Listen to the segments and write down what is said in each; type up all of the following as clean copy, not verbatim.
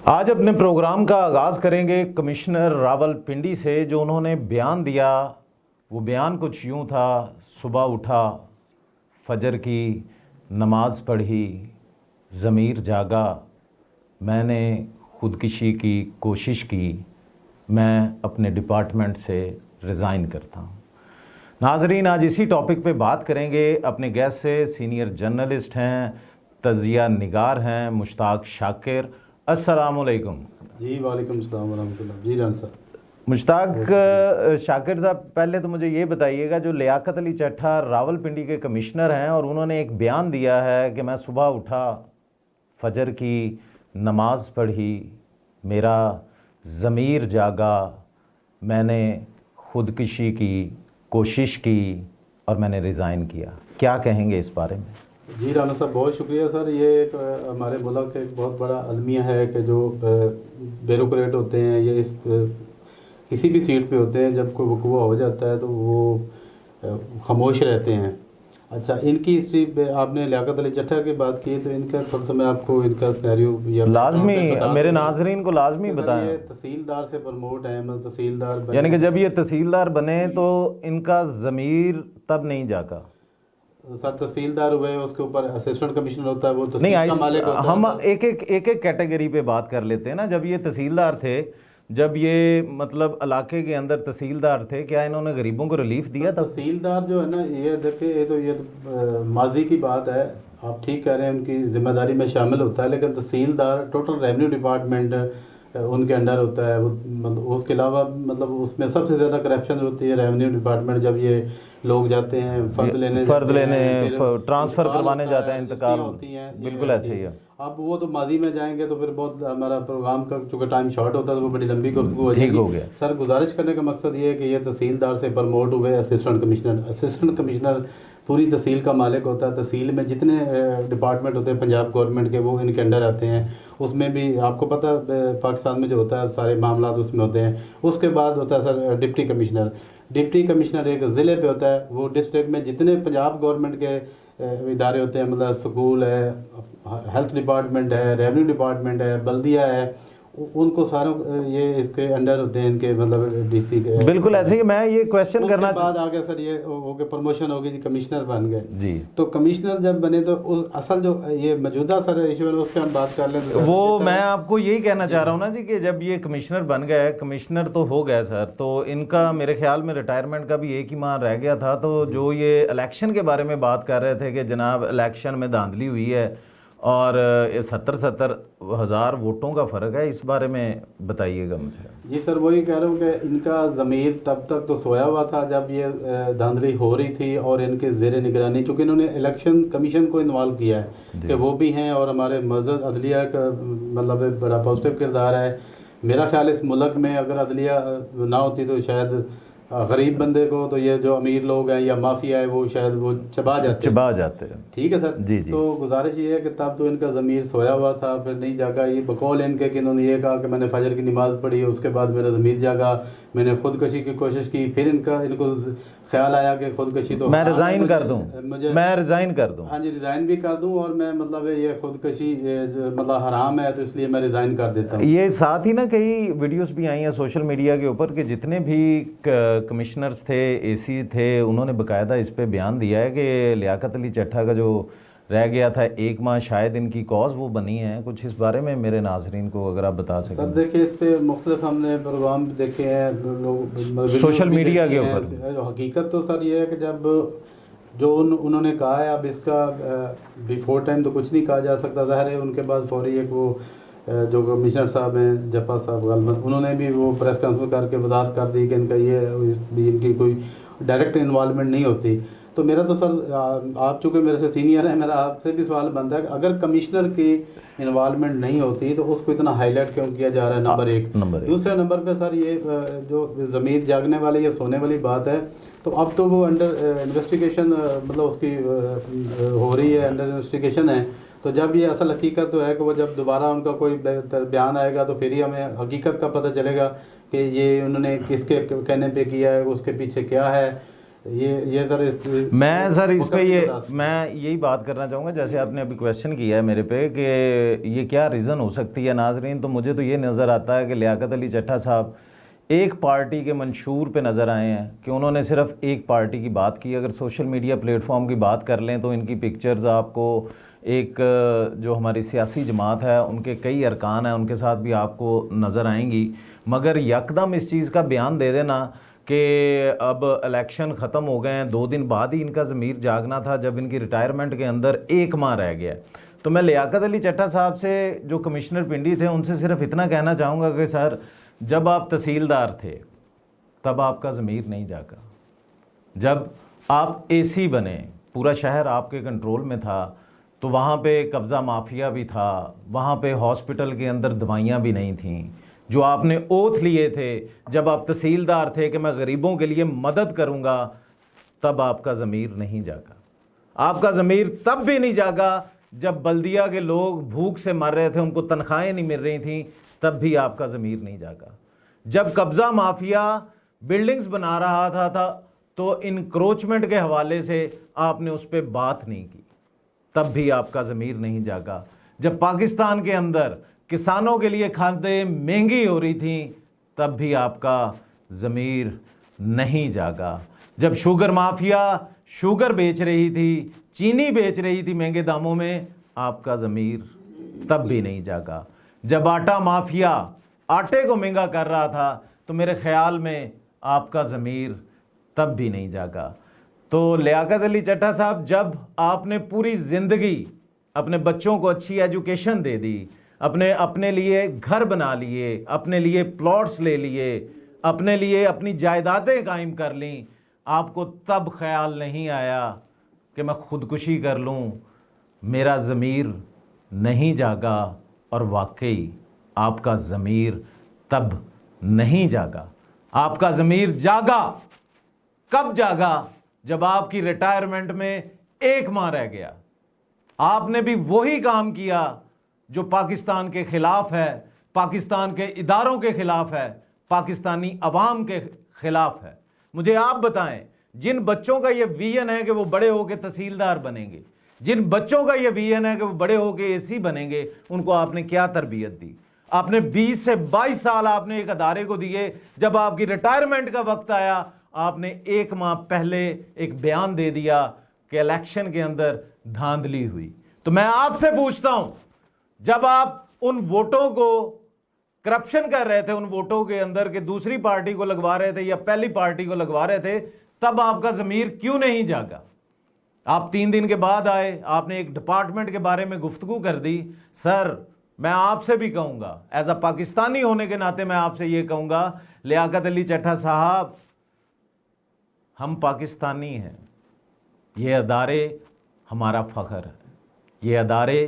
आज अपने प्रोग्राम का आगाज़ करेंगे कमिश्नर रावलपिंडी से। जो उन्होंने बयान दिया वो बयान कुछ यूँ था। सुबह उठा, फजर की नमाज़ पढ़ी, ज़मीर जागा, मैंने ख़ुदकुशी की कोशिश की, मैं अपने डिपार्टमेंट से रिज़ाइन करता हूँ। नाजरीन, आज इसी टॉपिक पे बात करेंगे अपने गेस्ट से। सीनियर जर्नलिस्ट हैं, तज़िया निगार हैं, मुश्ताक शाकिर। अस्सलामुअलैकुम जी, वालेकुम अस्सलाम वरहमतुल्लाह। जी जान सर। मुश्ताक शाकिर साहब, पहले तो मुझे ये बताइएगा, जो लियाकत अली चट्ठा रावलपिंडी के कमिश्नर हैं और उन्होंने एक बयान दिया है कि मैं सुबह उठा, फजर की नमाज पढ़ी, मेरा ज़मीर जागा, मैंने ख़ुदकुशी की कोशिश की और मैंने रिज़ाइन किया, क्या कहेंगे इस बारे में? जी राना साहब, बहुत शुक्रिया सर। ये एक हमारे मुल्क का एक बहुत बड़ा अलमिया है कि जो ब्यूरोक्रेट होते हैं ये इस किसी भी सीट पे होते हैं, जब कोई वक़ूआ हो जाता है तो वो खामोश रहते हैं। अच्छा, इनकी हिस्ट्री पे आपने लियाकत अली चट्ठा की बात की, तो इनका थोड़ा सा मैं आपको इनका सिनेरियो या लाजमी मेरे नाजरीन को लाजमी बताएं। ये तहसीलदार से प्रमोट है, मतलब तहसीलदार यानी कि जब ये तहसीलदार बने तो इनका ज़मीर तब नहीं जागा। सर तहसीलदार हुए, उसके ऊपर असिस्टेंट कमिश्नर होता है, वो नहीं, तहसील का मालिक होता है। हम एक कैटेगरी पे बात कर लेते हैं ना। जब ये तहसीलदार थे, जब ये मतलब इलाके के अंदर तहसीलदार थे, क्या इन्होंने गरीबों को रिलीफ दिया था? तहसीलदार जो है ना, ये देखिए, ये तो माजी की बात है। आप ठीक कह रहे हैं, उनकी जिम्मेदारी में शामिल होता है, लेकिन तहसीलदार टोटल रेवेन्यू डिपार्टमेंट उनके अंडर होता है। वो मतलब उसके अलावा मतलब उसमें सबसे ज़्यादा करप्शन होती है रेवेन्यू डिपार्टमेंट। जब ये लोग जाते हैं फ़र्द लेने ट्रांसफ़र करवाने जाते हैं, इंतकाल होती हैं, बिल्कुल ऐसे ही है। अब वो तो माजी में जाएंगे तो फिर बहुत हमारा प्रोग्राम का चूँकि टाइम शॉर्ट होता है तो वो बड़ी लंबी गुफ्तगू हो जाएगी। हो गया सर, गुजारिश करने का मकसद ये है कि ये तहसीलदार से प्रमोट हुए असिस्टेंट कमिश्नर। असिस्टेंट कमिश्नर पूरी तहसील का मालिक होता है। तहसील में जितने डिपार्टमेंट होते हैं पंजाब गवर्नमेंट के, वो इनके अंडर आते हैं। उसमें भी आपको पता है पाकिस्तान में जो होता है सारे मामला उसमें होते हैं। उसके बाद होता है sir deputy commissioner. Deputy commissioner एक ज़िले पे होता है। वो डिस्ट्रिक्ट में जितने पंजाब गवर्नमेंट के इदारे होते हैं, मतलब स्कूल है, हेल्थ डिपार्टमेंट है, रेवेन्यू डिपार्टमेंट है, बल्दिया है, उनको सारों ये इसके अंडर होते हैं, इनके मतलब डीसी के। बिल्कुल ऐसे ही मैं ये क्वेश्चन करना बाद आगे सर ये हो गया, प्रमोशन होगी जी, कमिश्नर बन गए जी। तो कमिश्नर जब बने तो उस असल जो ये मौजूदा सर इशू है उस पर हम बात कर लें तो वो मैं आपको यही कहना चाह रहा हूँ ना जी, कि जब ये कमिश्नर बन गए, कमिश्नर तो हो गए सर, तो इनका मेरे ख्याल में रिटायरमेंट का भी एक ही माह रह गया था। तो जो ये इलेक्शन के बारे में बात कर रहे थे कि जनाब इलेक्शन में धांधली हुई है और 70 हज़ार वोटों का फ़र्क है, इस बारे में बताइएगा मुझे। जी सर, वही कह रहा हूँ कि इनका ज़मीर तब तक तो सोया हुआ था जब ये धांधली हो रही थी, और इनके ज़ेर निगरानी, चूँकि इन्होंने इलेक्शन कमीशन को इन्वॉल्व किया है कि वो भी हैं, और हमारे मज़हब अदलिया का मतलब बड़ा पॉजिटिव किरदार है। मेरा ख्याल इस मुल्क में अगर अदलिया ना होती तो शायद गरीब बंदे को, तो ये जो अमीर लोग हैं या माफिया है, वो शायद वो चबा जाते हैं। ठीक है सर जी। तो गुजारिश ये है कि तब तो इनका ज़मीर सोया हुआ था, फिर नहीं जागा। ये बकौल इनके कि इन्होंने ये कहा कि मैंने फजर की नमाज़ पढ़ी, उसके बाद मेरा ज़मीर जागा, मैंने ख़ुदकुशी की कोशिश की। फिर इनको ख्याल आया कि ख़ुदकुशी तो मैं रिज़ाइन कर दूँ, मैं रिज़ाइन कर दूँ। हाँ जी, रिज़ाइन भी कर दूँ, और मैं मतलब ये ख़ुदकुशी मतलब हराम है, तो इसलिए मैं रिज़ाइन कर देता हूँ। ये साथ ही ना कई वीडियोस भी आई हैं सोशल मीडिया के ऊपर कि जितने भी कमिश्नर्स थे, एसी थे, उन्होंने बाकायदा इस पे बयान दिया है कि लियाकत अली चट्ठा का जो रह गया था 1 माह, शायद इनकी कॉज वो बनी है। कुछ इस बारे में मेरे नाजरीन को अगर आप बता सकें। सर देखिए, इस पे मुख्तलिफ हमने प्रोग्राम देखे हैं, लोग सोशल मीडिया के ऊपर। हकीकत तो सर ये है कि जब जो उन्होंने कहा है, अब इसका बिफोर टाइम तो कुछ नहीं कहा जा सकता, ज़ाहिर है। उनके बाद फौरी एक वो जो कमिश्नर साहब हैं जपा साहब गलबन, उन्होंने भी वो प्रेस कॉन्फ्रेंस करके वजाहत कर दी कि इनका ये भी इनकी कोई डायरेक्ट इन्वॉल्वमेंट नहीं होती। तो मेरा तो सर आप चूँकि मेरे से सीनियर हैं, मेरा आपसे भी सवाल बनता है कि अगर कमिश्नर की इन्वॉल्वमेंट नहीं होती तो उसको इतना हाईलाइट क्यों किया जा रहा है? नंबर एक। दूसरे नंबर पे सर ये जो ज़मीर जागने वाली या सोने वाली बात है, तो अब तो वो अंडर इन्वेस्टिगेशन मतलब उसकी हो रही है, अंडर इन्वेस्टिगेशन है। तो जब ये असल हकीकत तो है कि वो जब दोबारा उनका कोई बयान आएगा तो फिर ही हमें हकीकत का पता चलेगा कि ये उन्होंने किसके कहने पे किया है, उसके पीछे क्या है। ये सर मैं सर इस पे ये बता सकते हैं। मैं यही बात करना चाहूँगा, जैसे आपने अभी क्वेश्चन किया है मेरे पे कि ये क्या रीज़न हो सकती है नाजरीन, तो मुझे तो ये नज़र आता है कि लियाकत अली चट्टा साहब एक पार्टी के मंशूर पे नज़र आए हैं कि उन्होंने सिर्फ एक पार्टी की बात की। अगर सोशल मीडिया प्लेटफॉर्म की बात कर लें तो इनकी पिक्चर्स आपको एक जो हमारी सियासी जमात है उनके कई अरकान हैं उनके साथ भी आपको नज़र आएंगी, मगर यकदम इस चीज़ का बयान दे देना कि अब इलेक्शन ख़त्म हो गए हैं, 2 दिन बाद ही इनका ज़मीर जागना था जब इनकी रिटायरमेंट के अंदर 1 माह रह गया। तो मैं लियाकत अली चट्टा साहब से, जो कमिश्नर पिंडी थे, उनसे सिर्फ इतना कहना चाहूँगा कि सर जब आप तहसीलदार थे तब आपका ज़मीर नहीं जागा, जब आप एसी बने पूरा शहर आपके कंट्रोल में था तो वहाँ पे कब्ज़ा माफिया भी था, वहाँ पे हॉस्पिटल के अंदर दवाइयाँ भी नहीं थीं। जो आपने ओथ लिए थे जब आप तहसीलदार थे कि मैं गरीबों के लिए मदद करूँगा, तब आपका ज़मीर नहीं जागा। आपका ज़मीर तब भी नहीं जागा जब बल्दिया के लोग भूख से मर रहे थे, उनको तनख्वाहें नहीं मिल रही थी, तब भी आपका ज़मीर नहीं जागा। जब कब्ज़ा माफिया बिल्डिंग्स बना रहा था तो इनक्रोचमेंट के हवाले से आपने उस पर बात नहीं की, तब भी आपका ज़मीर नहीं जागा। जब पाकिस्तान के अंदर किसानों के लिए खादें महंगी हो रही थी, तब भी आपका ज़मीर नहीं जागा। जब शुगर माफिया शुगर बेच रही थी, चीनी बेच रही थी महंगे दामों में, आपका ज़मीर तब भी नहीं जागा। जब आटा माफिया आटे को महंगा कर रहा था तो मेरे ख्याल में आपका ज़मीर तब भी नहीं जागा। तो लियाकत अली चट्टा साहब, जब आपने पूरी ज़िंदगी अपने बच्चों को अच्छी एजुकेशन दे दी, अपने लिए घर बना लिए, अपने लिए प्लॉट्स ले लिए, अपने लिए अपनी जायदादें कायम कर लीं, आपको तब ख्याल नहीं आया कि मैं ख़ुदकुशी कर लूँ, मेरा ज़मीर नहीं जागा। और वाकई आपका ज़मीर तब नहीं जागा। आपका ज़मीर जागा, कब जागा? जब आपकी रिटायरमेंट में 1 माह रह गया। आपने भी वही काम किया जो पाकिस्तान के ख़िलाफ़ है, पाकिस्तान के इदारों के ख़िलाफ़ है, पाकिस्तानी अवाम के ख़िलाफ़ है। मुझे आप बताएं, जिन बच्चों का ये विजन है कि वो बड़े होकर तहसीलदार बनेंगे, जिन बच्चों का ये विजन है कि वो बड़े होकर एसी बनेंगे, उनको आपने क्या तरबियत दी? आपने 20 से 22 साल आपने एक अदारे को दिए। जब आपकी रिटायरमेंट का वक्त आया, आपने 1 माह पहले एक बयान दे दिया कि इलेक्शन के अंदर धांधली हुई। तो मैं आपसे पूछता हूं, जब आप उन वोटों को करप्शन कर रहे थे, उन वोटों के अंदर के दूसरी पार्टी को लगवा रहे थे या पहली पार्टी को लगवा रहे थे, तब आपका ज़मीर क्यों नहीं जागा? आप 3 दिन के बाद आए, आपने एक डिपार्टमेंट के बारे में गुफ्तगू कर दी। सर, मैं आपसे भी कहूँगा, एज अ पाकिस्तानी होने के नाते मैं आपसे ये कहूँगा, लियाकत अली चट्टा साहब, हम पाकिस्तानी हैं, ये अदारे हमारा फ़ख्र है, ये अदारे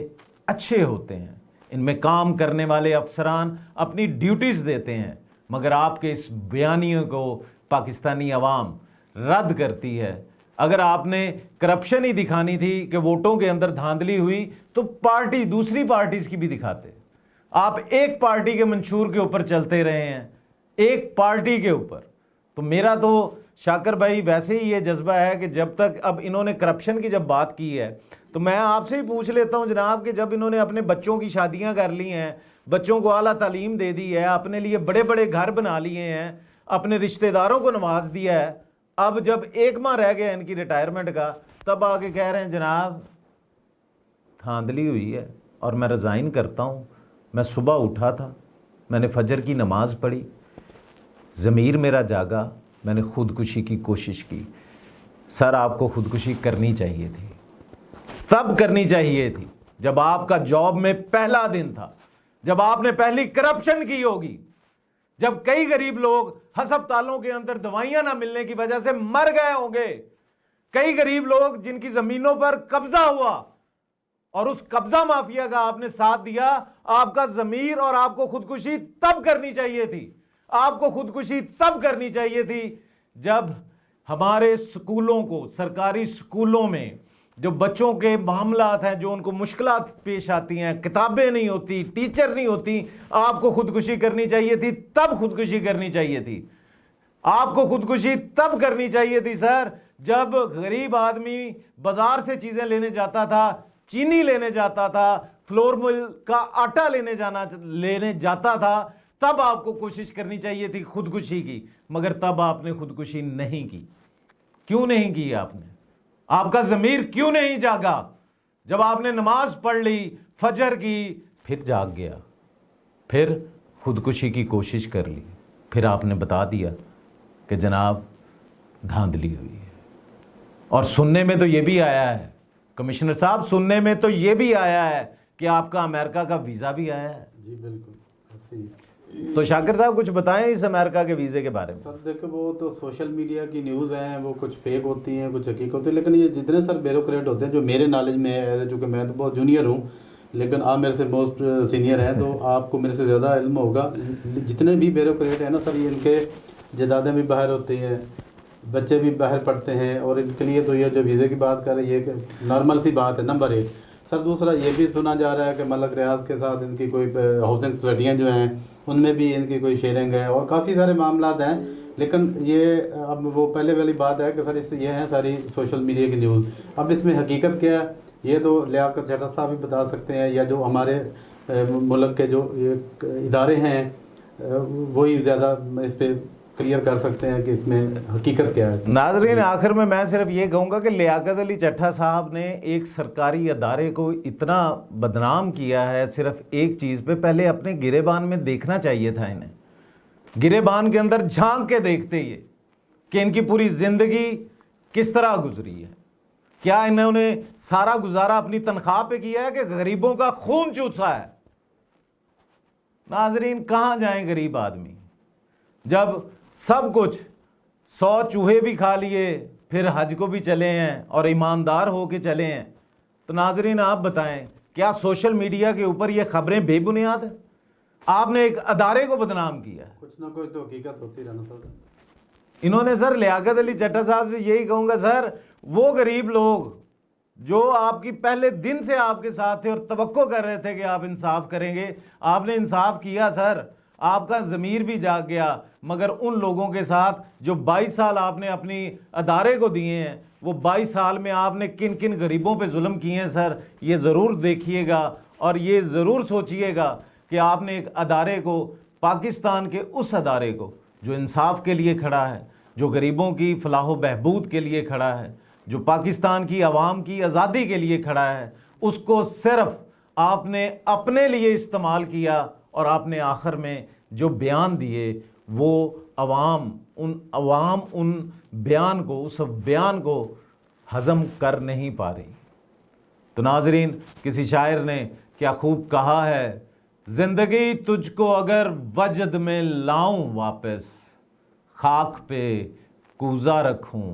अच्छे होते हैं, इनमें काम करने वाले अफसरान अपनी ड्यूटीज़ देते हैं, मगर आपके इस बयानियों को पाकिस्तानी अवाम रद्द करती है। अगर आपने करप्शन ही दिखानी थी कि वोटों के अंदर धांधली हुई, तो पार्टी दूसरी पार्टीज़ की भी दिखाते। आप एक पार्टी के मंशूर के ऊपर चलते रहे हैं, एक पार्टी के ऊपर। तो मेरा तो शाकर भाई वैसे ही ये जज्बा है कि जब तक, अब इन्होंने करप्शन की जब बात की है तो मैं आपसे ही पूछ लेता हूं जनाब कि जब इन्होंने अपने बच्चों की शादियां कर ली हैं, बच्चों को आला तालीम दे दी है, अपने लिए बड़े बड़े घर बना लिए हैं, अपने रिश्तेदारों को नवाज दिया है, अब जब 1 माह रह गया इनकी रिटायरमेंट का, तब आके कह रहे हैं जनाब धांधली हुई है और मैं रिज़ाइन करता हूँ। मैं सुबह उठा था, मैंने फजर की नमाज़ पढ़ी, ज़मीर मेरा जागा, मैंने ख़ुदकुशी की कोशिश की। सर, आपको ख़ुदकुशी करनी चाहिए थी, तब करनी चाहिए थी जब आपका जॉब में पहला दिन था, जब आपने पहली करप्शन की होगी, जब कई गरीब लोग अस्पतालों के अंदर दवाइयां ना मिलने की वजह से मर गए होंगे, कई गरीब लोग जिनकी ज़मीनों पर कब्जा हुआ और उस कब्जा माफिया का आपने साथ दिया। आपका ज़मीर और आपको ख़ुदकुशी तब करनी चाहिए थी, आपको ख़ुदकुशी तब करनी चाहिए थी जब हमारे स्कूलों को, सरकारी स्कूलों में जो बच्चों के मामलात हैं, जो उनको मुश्किलात पेश आती हैं, किताबें नहीं होती, टीचर नहीं होती, आपको ख़ुदकुशी करनी चाहिए थी, तब ख़ुदकुशी करनी चाहिए थी। आपको खुदकुशी तब करनी चाहिए थी सर जब गरीब आदमी बाजार से चीजें लेने जाता था, चीनी लेने जाता था, फ्लोर मिल का आटा लेने जाता था, तब आपको कोशिश करनी चाहिए थी खुदकुशी की, मगर तब आपने खुदकुशी नहीं की। क्यों नहीं की आपने? आपका ज़मीर क्यों नहीं जागा? जब आपने नमाज पढ़ ली, फजर की, फिर जाग गया, फिर खुदकुशी की कोशिश कर ली, फिर आपने बता दिया कि जनाब धांधली हुई है। और सुनने में तो ये भी आया है कमिश्नर साहब, सुनने में तो ये भी आया है कि आपका अमेरिका का वीज़ा भी आया है। जी बिल्कुल ऐसे ही। तो शाकिर साहब कुछ बताएं इस अमेरिका के वीज़े के बारे में। सर देखो, वो तो सोशल मीडिया की न्यूज़ हैं, वो कुछ फेक होती हैं, कुछ हकीकत होती है, लेकिन ये जितने सर ब्यूरोक्रेट होते हैं जो मेरे नॉलेज में है, चूँकि मैं तो बहुत जूनियर हूँ, लेकिन आप मेरे से मोस्ट सीनियर हैं तो आपको मेरे से ज़्यादा इल्म होगा। जितने भी ब्यूरोक्रेट हैं ना सर, ये इनके जायदादें भी बाहर होती हैं, बच्चे भी बाहर पढ़ते हैं, और इनके लिए तो ये जो वीज़े की बात कर रहे हैं ये नॉर्मल सी बात है, नंबर 1। सर दूसरा ये भी सुना जा रहा है कि मलक रियाज के साथ इनकी कोई हाउसिंग सोसाइटियाँ जो हैं उनमें भी इनकी कोई शेयरिंग है, और काफ़ी सारे मामला हैं। लेकिन ये अब वो पहले वाली बात है कि सर इससे ये है सारी सोशल मीडिया की न्यूज़। अब इसमें हकीकत क्या है ये तो लियाकत चट्टा साहब भी बता सकते हैं, या जो हमारे मुल्क के जो ये इदारे हैं वही ज़्यादा इस पर क्लियर कर सकते हैं कि इसमें हकीकत क्या है। नाजरीन आखिर में मैं सिर्फ ये कहूँगा कि लियाकत अली चट्टा साहब ने एक सरकारी अदारे को इतना बदनाम किया है सिर्फ एक चीज़ पे। पहले अपने गिरेबान में देखना चाहिए था इन्हें, गिरेबान के अंदर झांक के देखते ही कि इनकी पूरी ज़िंदगी किस तरह गुजरी है। क्या इन्होंने सारा गुजारा अपनी तनख्वाह पे किया है कि गरीबों का खून चूसा है? नाजरीन कहाँ जाएं गरीब आदमी जब सब कुछ 100 चूहे भी खा लिए, फिर हज को भी चले हैं और ईमानदार हो के चले हैं। तो नाजरीन आप बताएं क्या सोशल मीडिया के ऊपर ये खबरें बेबुनियाद हैं? आपने एक अदारे को बदनाम किया है। कुछ ना कुछ तो हकीकत होती रहना सर। इन्होंने सर लियाकत अली चट्टा साहब से यही कहूँगा सर, वो गरीब लोग जो आपकी पहले दिन से आपके साथ थे और तवक्को कर रहे थे कि आप इंसाफ करेंगे, आपने इंसाफ किया सर, आपका ज़मीर भी जाग गया। मगर उन लोगों के साथ जो 22 साल आपने अपनी अदारे को दिए हैं, वो 22 साल में आपने किन किन गरीबों पे जुल्म किए हैं सर, ये ज़रूर देखिएगा और ये ज़रूर सोचिएगा कि आपने एक अदारे को, पाकिस्तान के उस अदारे को जो इंसाफ के लिए खड़ा है, जो गरीबों की फलाह व बहबूद के लिए खड़ा है, जो पाकिस्तान की आवाम की आज़ादी के लिए खड़ा है, उसको सिर्फ आपने अपने लिए इस्तेमाल किया। और आपने आखिर में जो बयान दिए वो अवाम उन बयान को, उस बयान को हज़म कर नहीं पा रही। तो नाजरीन किसी शायर ने क्या खूब कहा है, ज़िंदगी तुझको अगर वजद में लाऊं वापस, खाक पे कूज़ा रखूं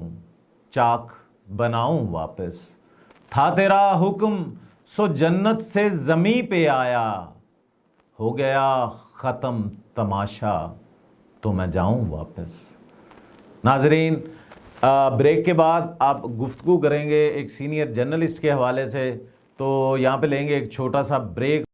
चाक बनाऊं वापस, था तेरा हुक्म सो जन्नत से ज़मी पे आया, हो गया ख़त्म तमाशा तो मैं जाऊं वापस। नाजरीन ब्रेक के बाद आप गुफ्तगू करेंगे एक सीनियर जर्नलिस्ट के हवाले से, तो यहाँ पे लेंगे एक छोटा सा ब्रेक।